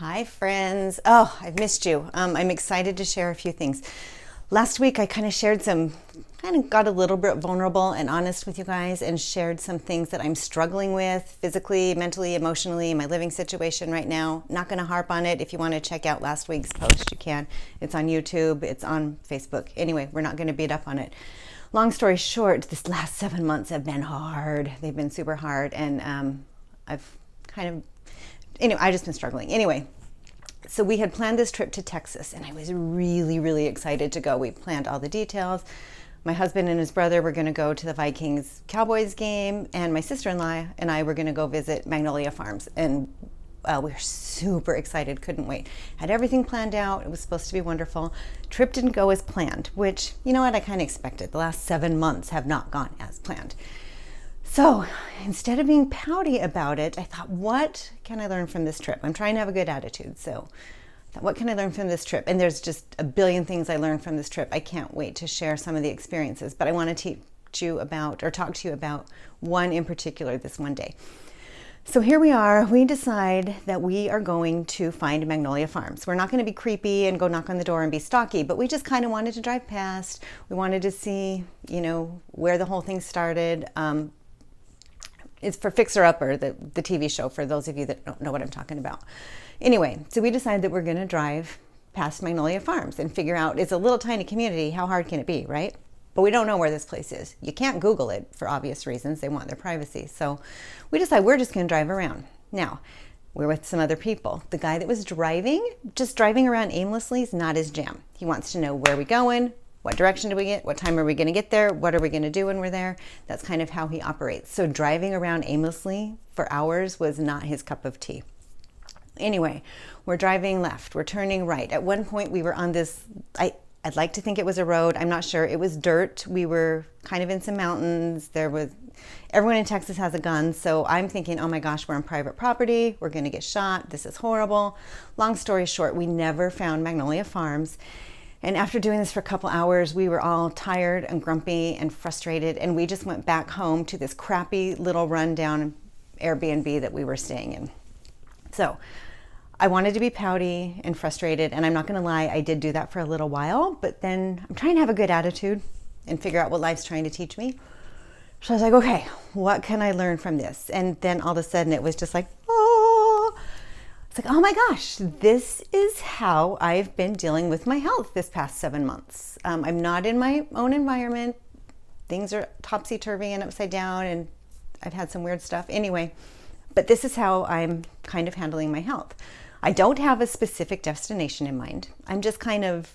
Hi, friends. Oh, I've missed you. I'm excited to share a few things. Last week, I kind of got a little bit vulnerable and honest with you guys and shared some things that I'm struggling with physically, mentally, emotionally in my living situation right now. Not going to harp on it. If you want to check out last week's post, you can. It's on YouTube, it's on Facebook. Anyway, we're not going to beat up on it. Long story short, this last 7 months have been hard. They've been super hard, and I've just been struggling. Anyway, so we had planned this trip to Texas, and I was really, really excited to go. We planned all the details. My husband and his brother were going to go to the Vikings Cowboys game, and my sister-in-law and I were going to go visit Magnolia Farms. And we were super excited, couldn't wait. Had everything planned out. It was supposed to be wonderful. Trip didn't go as planned, which, you know what, I kind of expected. The last 7 months have not gone as planned. So instead of being pouty about it, I thought, what can I learn from this trip? I'm trying to have a good attitude. So I thought, what can I learn from this trip? And there's just a billion things I learned from this trip. I can't wait to share some of the experiences, but I want to teach you about, or talk to you about one in particular this one day. So here we are. We decide that we are going to find Magnolia Farms. We're not going to be creepy and go knock on the door and be stalky, but we just kind of wanted to drive past. We wanted to see, where the whole thing started. It's for Fixer Upper, the TV show, for those of you that don't know what I'm talking about. Anyway, so we decided that we're going to drive past Magnolia Farms and figure out, it's a little tiny community, how hard can it be, right? But we don't know where this place is. You can't Google it for obvious reasons. They want their privacy. So we decided we're just going to drive around. Now, we're with some other people. The guy that was just driving around aimlessly is not his jam. He wants to know where we're going. What direction do we get? What time are we going to get there? What are we going to do when we're there? That's kind of how he operates. So driving around aimlessly for hours was not his cup of tea. Anyway, we're driving left. We're turning right. At one point, we were on this, I'd like to think it was a road. I'm not sure. It was dirt. We were kind of in some mountains. Everyone in Texas has a gun. So I'm thinking, oh my gosh, we're on private property. We're going to get shot. This is horrible. Long story short, we never found Magnolia Farms. And after doing this for a couple hours, we were all tired and grumpy and frustrated. And we just went back home to this crappy little rundown Airbnb that we were staying in. So I wanted to be pouty and frustrated. And I'm not going to lie, I did do that for a little while. But then I'm trying to have a good attitude and figure out what life's trying to teach me. So I was like, okay, what can I learn from this? And then all of a sudden it was just like, oh. It's like, oh my gosh, this is how I've been dealing with my health this past 7 months. I'm not in my own environment. Things are topsy-turvy and upside down, and I've had some weird stuff. Anyway, but this is how I'm kind of handling my health. I don't have a specific destination in mind. I'm just kind of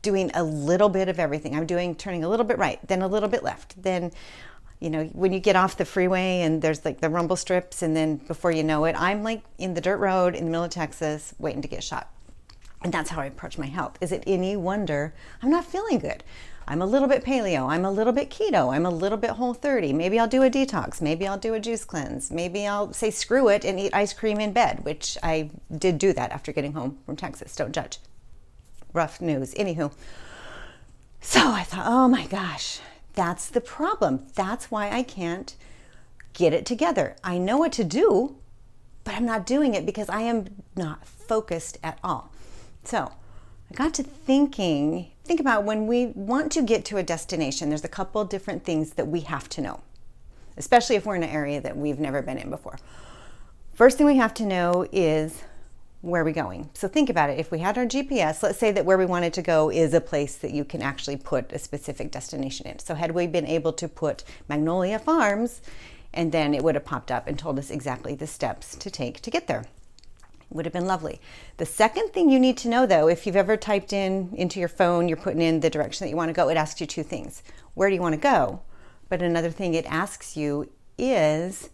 doing a little bit of everything. Turning a little bit right, then a little bit left, then when you get off the freeway and there's like the rumble strips, and then before you know it, I'm like in the dirt road in the middle of Texas waiting to get shot. And that's how I approach my health. Is it any wonder I'm not feeling good? I'm a little bit paleo. I'm a little bit keto. I'm a little bit Whole30. Maybe I'll do a detox. Maybe I'll do a juice cleanse. Maybe I'll say screw it and eat ice cream in bed, which I did do that after getting home from Texas. Don't judge. Rough news. Anywho. So I thought, oh my gosh. That's the problem. That's why I can't get it together. I know what to do, but I'm not doing it because I am not focused at all. So I got to think about when we want to get to a destination, there's a couple different things that we have to know, especially if we're in an area that we've never been in before. First thing we have to know is, where are we going? So think about it. If we had our GPS, let's say that where we wanted to go is a place that you can actually put a specific destination in. So had we been able to put Magnolia Farms, and then it would have popped up and told us exactly the steps to take to get there. It would have been lovely. The second thing you need to know, though, if you've ever typed into your phone, you're putting in the direction that you want to go, it asks you two things. Where do you want to go? But another thing it asks you is,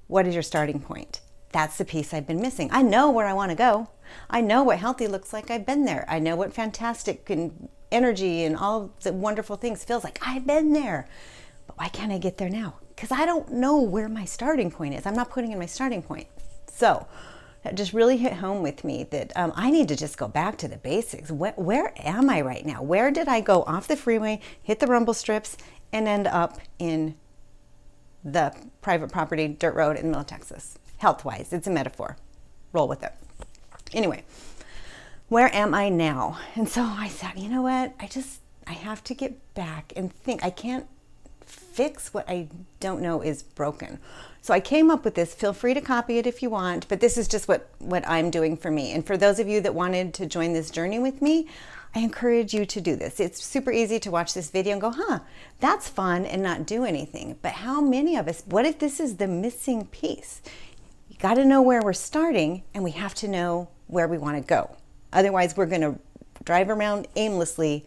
what is your starting point? That's the piece I've been missing. I know where I want to go. I know what healthy looks like. I've been there. I know what fantastic and energy and all the wonderful things feels like. I've been there. But why can't I get there now? Because I don't know where my starting point is. I'm not putting in my starting point. So that just really hit home with me that I need to just go back to the basics. Where am I right now? Where did I go off the freeway, hit the rumble strips, and end up in the private property dirt road in the middle of Texas? Health-wise, it's a metaphor. Roll with it. Anyway, where am I now? And so I thought, you know what? I have to get back and think. I can't fix what I don't know is broken. So I came up with this. Feel free to copy it if you want, but this is just what I'm doing for me. And for those of you that wanted to join this journey with me, I encourage you to do this. It's super easy to watch this video and go, that's fun, and not do anything. But how many of us, what if this is the missing piece? You got to know where we're starting, and we have to know where we want to go. Otherwise, we're going to drive around aimlessly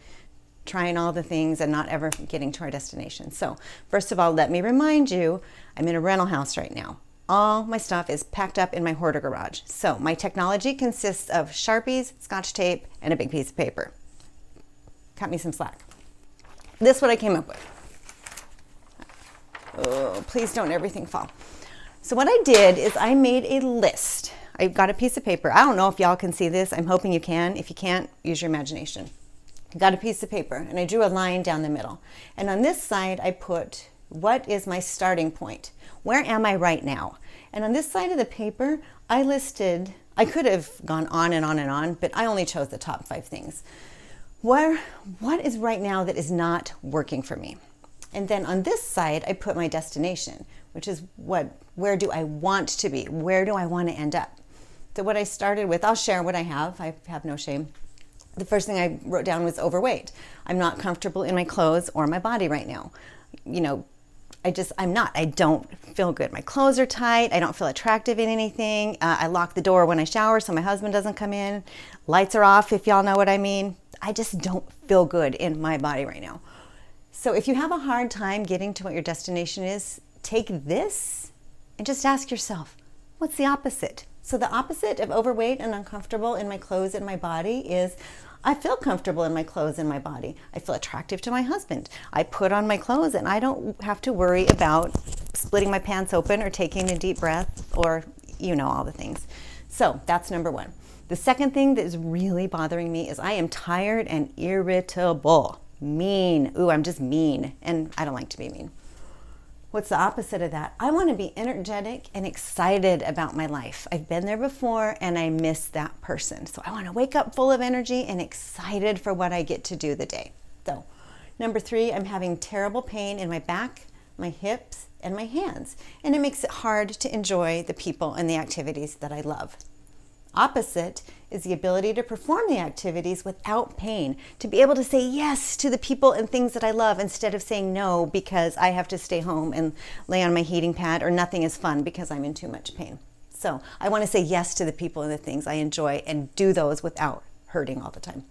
trying all the things and not ever getting to our destination. So first of all, let me remind you, I'm in a rental house right now. All my stuff is packed up in my hoarder garage. So my technology consists of Sharpies, Scotch tape, and a big piece of paper. Cut me some slack. This is what I came up with. Oh, please don't everything fall. So what I did is I made a list. I've got a piece of paper. I don't know if y'all can see this. I'm hoping you can. If you can't, use your imagination. Got a piece of paper and I drew a line down the middle. And on this side, I put, what is my starting point? Where am I right now? And on this side of the paper, I listed, I could have gone on and on and on, but I only chose the top 5 things. What is right now that is not working for me? And then on this side, I put my destination, which is where do I want to be? Where do I want to end up? So what I started with, I'll share what I have no shame. The first thing I wrote down was overweight. I'm not comfortable in my clothes or my body right now. You know, I'm not. I don't feel good. My clothes are tight. I don't feel attractive in anything. I lock the door when I shower so my husband doesn't come in. Lights are off, if y'all know what I mean. I just don't feel good in my body right now. So if you have a hard time getting to what your destination is, take this and just ask yourself, what's the opposite? So the opposite of overweight and uncomfortable in my clothes and my body is I feel comfortable in my clothes and my body. I feel attractive to my husband. I put on my clothes and I don't have to worry about splitting my pants open or taking a deep breath or, all the things. So that's number 1. The second thing that is really bothering me is I am tired and irritable. Mean. Ooh, I'm just mean. And I don't like to be mean. What's the opposite of that? I want to be energetic and excited about my life. I've been there before and I miss that person. So I want to wake up full of energy and excited for what I get to do the day. So number 3, I'm having terrible pain in my back, my hips, and my hands. And it makes it hard to enjoy the people and the activities that I love. Opposite is the ability to perform the activities without pain, to be able to say yes to the people and things that I love instead of saying no because I have to stay home and lay on my heating pad or nothing is fun because I'm in too much pain. So I want to say yes to the people and the things I enjoy and do those without hurting all the time.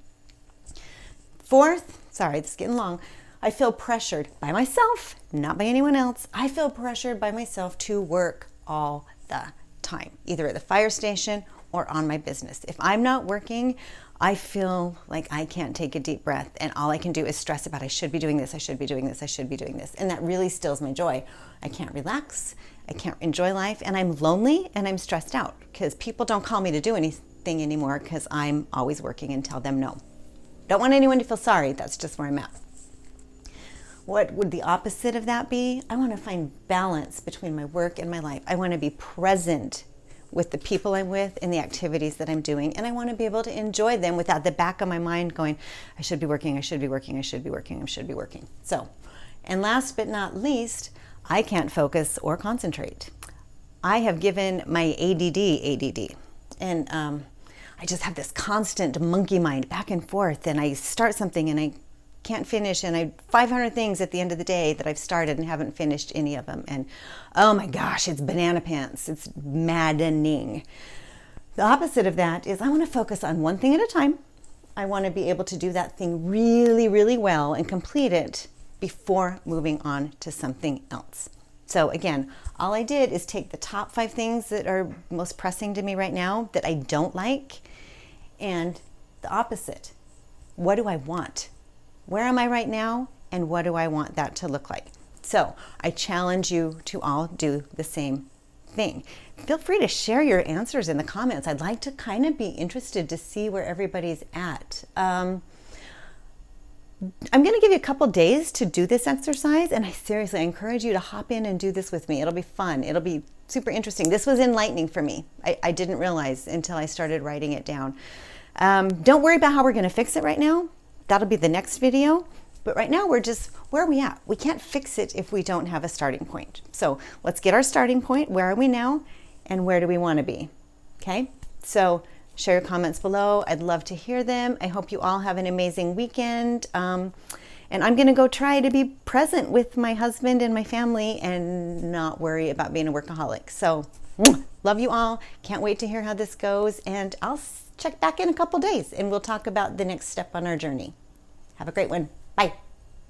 4th, sorry, this is getting long. I feel pressured by myself, not by anyone else. I feel pressured by myself to work all the time, either at the fire station or on my business. If I'm not working, I feel like I can't take a deep breath and all I can do is stress about I should be doing this, I should be doing this, I should be doing this. And that really steals my joy. I can't relax, I can't enjoy life, and I'm lonely and I'm stressed out because people don't call me to do anything anymore because I'm always working and tell them no. Don't want anyone to feel sorry, that's just where I'm at. What would the opposite of that be? I want to find balance between my work and my life. I want to be present with the people I'm with and the activities that I'm doing. And I want to be able to enjoy them without the back of my mind going, I should be working, I should be working, I should be working, I should be working. So, and last but not least, I can't focus or concentrate. I have given my ADD. And I just have this constant monkey mind back and forth. And I start something and I can't finish, and I 500 things at the end of the day that I've started and haven't finished any of them. And oh my gosh, it's banana pants. It's maddening. The opposite of that is I want to focus on one thing at a time. I want to be able to do that thing really, really well and complete it before moving on to something else. So again, all I did is take the top 5 things that are most pressing to me right now that I don't like, and the opposite. What do I want? Where am I right now, and what do I want that to look like? So I challenge you to all do the same thing. Feel free to share your answers in the comments. I'd like to kind of be interested to see where everybody's at. I'm going to give you a couple days to do this exercise, and I seriously encourage you to hop in and do this with me. It'll be fun. It'll be super interesting. This was enlightening for me. I didn't realize until I started writing it down. Don't worry about how we're going to fix it right now. That'll be the next video. But right now we're just, where are we at? We can't fix it if we don't have a starting point. So let's get our starting point. Where are we now? And where do we want to be? Okay? So share your comments below. I'd love to hear them. I hope you all have an amazing weekend. And I'm going to go try to be present with my husband and my family and not worry about being a workaholic. So love you all. Can't wait to hear how this goes. And I'll check back in a couple days and we'll talk about the next step on our journey. Have a great one. Bye.